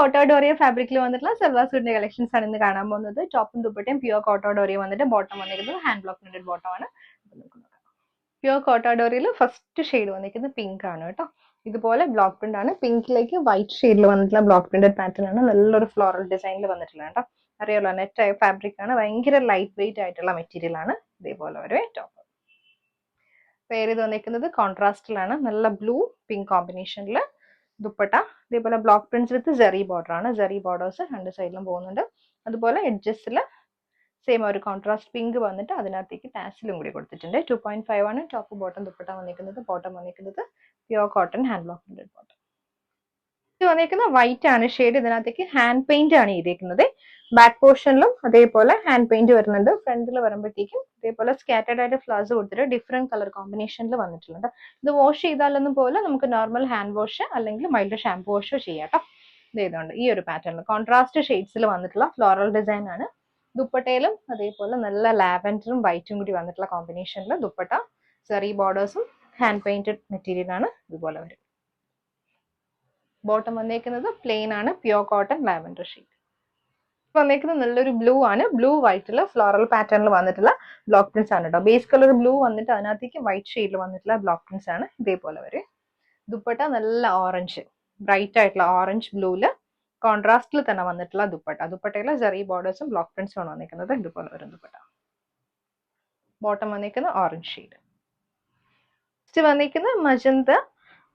കോട്ടോഡോറിയ ഫാബ്രിക്കിൽ വന്നിട്ടുള്ള സൽവാർ സ്യൂട്ടിന്റെ കളക്ഷൻസ് ആണ് ഇന്ന് കാണാൻ പോകുന്നത്. ടോപ്പും ദുപ്പട്ടയും പ്യുവർ കോട്ടോഡോറിയ വന്നിട്ട് ബോട്ടം വന്നിരിക്കുന്നത് ഹാൻഡ് ബ്ലോക്ക് പ്രിന്റഡ് ബോട്ടം ആണ്. പ്യുവർ കോട്ടോഡോറിയയിൽ ഫസ്റ്റ് ഷെയ്ഡ് വന്നിരിക്കുന്നത് പിങ്ക് ആണ് കേട്ടോ. ഇതുപോലെ ബ്ലോക്ക് പ്രിന്റ് ആണ്. പിങ്കിലേക്ക് വൈറ്റ് ഷെയ്ഡിൽ വന്നിട്ടുള്ള ബ്ലോക്ക് പ്രിന്റഡ് പാറ്റേൺ ആണ്. നല്ലൊരു ഫ്ലോറൽ ഡിസൈനിൽ വന്നിട്ടുള്ള കേട്ടോ. അറിയാലോ, നെറ്റ് ഫാബ്രിക് ആണ്. ഭയങ്കര ലൈറ്റ് വെയിറ്റ് ആയിട്ടുള്ള മെറ്റീരിയൽ ആണ്. ഇതേപോലെ ഒരു ടോപ്പ്. പേര് ഇത് വന്നിരിക്കുന്നത് കോൺട്രാസ്റ്റിലാണ്. നല്ല ബ്ലൂ പിങ്ക് കോമ്പിനേഷനിൽ. ദുപ്പട്ട ഇതേപോലെ ബ്ലോക്ക് പ്രിന്റ്സ് വിത്ത് ജെറി ബോർഡർ ആണ്. ജെറി ബോർഡേഴ്സ് രണ്ട് സൈഡിലും പോകുന്നുണ്ട്. അതുപോലെ എഡ്ജസിൽ സെയിം ഒരു കോൺട്രാസ്റ്റ് പിങ്ക് വന്നിട്ട് അതിനകത്തേക്ക് ടാസിലും കൂടി കൊടുത്തിട്ടുണ്ട്. 2.5 ആണ് ടോപ്പ് ബോട്ടം ദുപ്പട്ട വന്നിരിക്കുന്നത്. ബോട്ടം വന്നിരിക്കുന്നത് pure cotton hand block printed bottom. ഇത് വന്നിരിക്കുന്നത് വൈറ്റ് ആണ് ഷെയ്ഡ്. ഇതിനകത്തേക്ക് ഹാൻഡ് പെയിന്റ് ആണ് ചെയ്തേക്കുന്നത്. ബാക്ക് പോർഷനിലും അതേപോലെ ഹാൻഡ് പെയിന്റ് വരുന്നുണ്ട്. ഫ്രണ്ടിൽ വരുമ്പോഴത്തേക്കും ഇതേപോലെ സ്കാറ്റേഡ് ആയിട്ട് ഫ്ലവേഴ്സ് കൊടുത്തിട്ട് ഡിഫറെന്റ് കളർ കോമ്പിനേഷനിൽ വന്നിട്ടുണ്ട്. ഇത് വാഷ് ചെയ്താലൊന്നും പോലെ നമുക്ക് നോർമൽ ഹാൻഡ് വാഷ് അല്ലെങ്കിൽ മൈൽഡ് ഷാംപൂ വാഷോ ചെയ്യാം കേട്ടോ. ഇത് ചെയ്തുകൊണ്ട് ഈ ഒരു പാറ്റേണിൽ കോൺട്രാസ്റ്റ് ഷെയ്ഡ്സിൽ വന്നിട്ടുള്ള ഫ്ലോറൽ ഡിസൈൻ ആണ്. ദുപ്പട്ടയിലും അതേപോലെ നല്ല ലാവൻഡറും വൈറ്റും കൂടി വന്നിട്ടുള്ള കോമ്പിനേഷനിൽ ദുപ്പട്ട ചെറി ബോർഡേഴ്സും ഹാൻഡ് പെയിന്റഡ് മെറ്റീരിയൽ ആണ്. ഇതുപോലെ വരും. ബോട്ടം വന്നേക്കുന്നത് പ്ലെയിൻ ആണ്. പ്യുവർ കോട്ടൺ ലാവൻഡർ ഷെയ്ഡ് വന്നേക്കുന്നത് നല്ലൊരു ബ്ലൂ ആണ്. ബ്ലൂ വൈറ്റില് ഫ്ലോറൽ പാറ്റേണിൽ വന്നിട്ടുള്ള ബ്ലോക്ക് പ്രിന്റ്സ് ആണ് കേട്ടോ. ബേസ് കളർ ബ്ലൂ വന്നിട്ട് അതിനകത്തേക്ക് വൈറ്റ് ഷെയ്ഡിൽ വന്നിട്ടുള്ള ബ്ലോക്ക് പ്രിന്റ്സ് ആണ്. ഇതേപോലെ വരെ ദുപ്പട്ട നല്ല ഓറഞ്ച് ബ്രൈറ്റ് ആയിട്ടുള്ള ഓറഞ്ച് ബ്ലൂല് കോൺട്രാസ്റ്റിൽ തന്നെ വന്നിട്ടുള്ള ദുപ്പട്ട. ദുപ്പട്ടയിലെ ജെറി ബോർഡേഴ്സും ബ്ലോക്ക് പ്രിന്റ്സും ആണ് വന്നിരിക്കുന്നത്. ഇതുപോലെ വരും ദുപ്പട്ട. ബോട്ടം വന്നിരിക്കുന്നത് ഓറഞ്ച് ഷെയ്ഡ്. നെക്സ്റ്റ് വന്നിരിക്കുന്നത് മജന്ത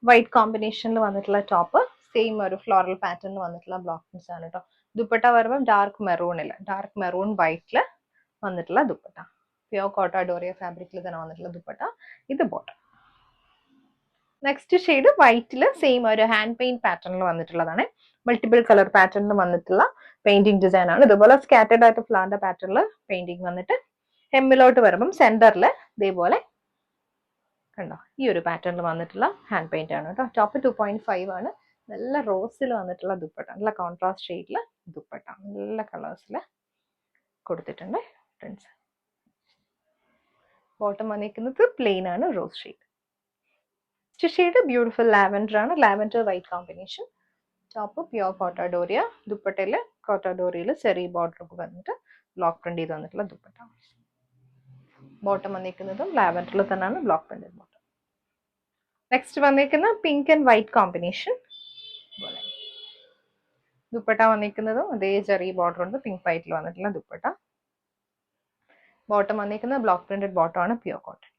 വൈറ്റ് കോമ്പിനേഷനിൽ വന്നിട്ടുള്ള ടോപ്പ്. സെയിം ഒരു ഫ്ലോറൽ പാറ്റേണിൽ വന്നിട്ടുള്ള ബ്ലോക്ക് പ്രിന്റ്സ് ആണ് കേട്ടോ. ദുപ്പട്ട വരുമ്പോൾ ഡാർക്ക് മെറൂൺ വൈറ്റില് വന്നിട്ടുള്ള ദുപ്പട്ട. പ്യുവർ കോട്ടോഡോറിയ ഫാബ്രിക്കിൽ തന്നെ വന്നിട്ടുള്ള ദുപ്പട്ട. ഇത് ബോട്ടം. നെക്സ്റ്റ് ഷെയ്ഡ് വൈറ്റില് സെയിം ഒരു ഹാൻഡ് പെയിന്റ് പാറ്റേണിൽ വന്നിട്ടുള്ളതാണ്. മൾട്ടിപ്പിൾ കളർ പാറ്റേണിൽ വന്നിട്ടുള്ള പെയിന്റിംഗ് ഡിസൈൻ ആണ്. ഇതുപോലെ സ്കാറ്റേഡ് ആയിട്ട് ഫ്ലവറിന്റെ പാറ്റേണിൽ പെയിന്റിംഗ് വന്നിട്ട് ഹെമ്മിലോട്ട് വരുമ്പം സെന്ററിൽ ഇതേപോലെ കണ്ടോ ഈ ഒരു പാറ്റേണിൽ വന്നിട്ടുള്ള ഹാൻഡ് പെയിന്റ് ആണ് കേട്ടോ. ടോപ്പ് 2.5 ആണ്. നല്ല റോസിൽ വന്നിട്ടുള്ള ദുപ്പട്ട. നല്ല കോൺട്രാസ്റ്റ് ഷെയ്ഡിൽ ദുപ്പട്ട നല്ല കളേഴ്സിൽ കൊടുത്തിട്ടുണ്ട് ഫ്രണ്ട്സ്. ബോട്ടം വന്നിരിക്കുന്നത് പ്ലെയിൻ ആണ്. Rose shade. Next shade beautiful lavender ആണ്. Lavender white combination. Top pure Kota Doria. ദുപ്പട്ടയില് കോട്ടോഡോറിയയിൽ ചെറി ബോർഡർ ഒക്കെ വന്നിട്ട് ബ്ലോക്ക് പ്രിന്റ് ചെയ്ത് വന്നിട്ടുള്ള ദുപ്പട്ട. ബോട്ടം വന്നിരിക്കുന്നതും ലാവൻഡറിൽ തന്നെയാണ് ബ്ലോക്ക് പ്രിന്റഡ് ബോട്ടം. നെക്സ്റ്റ് വന്നിരിക്കുന്ന pink and white combination. Dupatta വന്നിരിക്കുന്നതും അതേ ചെറിയ ബോർഡർ ഉണ്ട്. പിങ്ക് വൈറ്റിൽ വന്നിട്ടുള്ള ദുപ്പട്ട. ബോട്ടം വന്നിരിക്കുന്നത് ബ്ലോക്ക് പ്രിന്റഡ് ബോട്ടം ആണ്. Pure cotton.